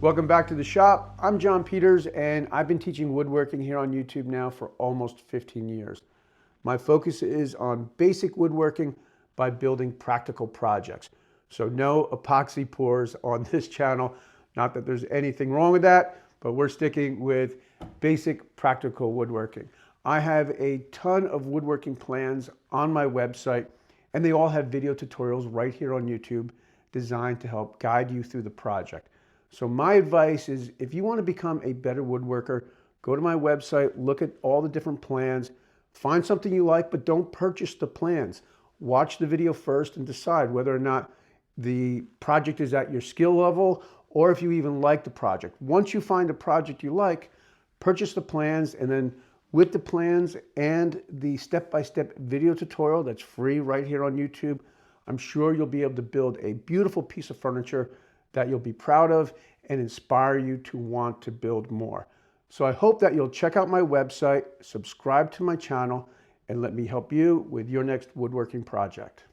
Welcome back to the shop. I'm John Peters and I've been teaching woodworking here on YouTube now for almost 15 years. My focus is on basic woodworking by building practical projects. So no epoxy pours on this channel. Not that there's anything wrong with that, but we're sticking with basic practical woodworking. I have a ton of woodworking plans on my website and they all have video tutorials right here on YouTube designed to help guide you through the project. So my advice is if you want to become a better woodworker, go to my website, look at all the different plans, find something you like, but don't purchase the plans. Watch the video first and decide whether or not the project is at your skill level or if you even like the project. Once you find a project you like, purchase the plans, and then with the plans and the step-by-step video tutorial that's free right here on YouTube, I'm sure you'll be able to build a beautiful piece of furniture that you'll be proud of and inspire you to want to build more. So I hope that you'll check out my website, subscribe to my channel, and let me help you with your next woodworking project.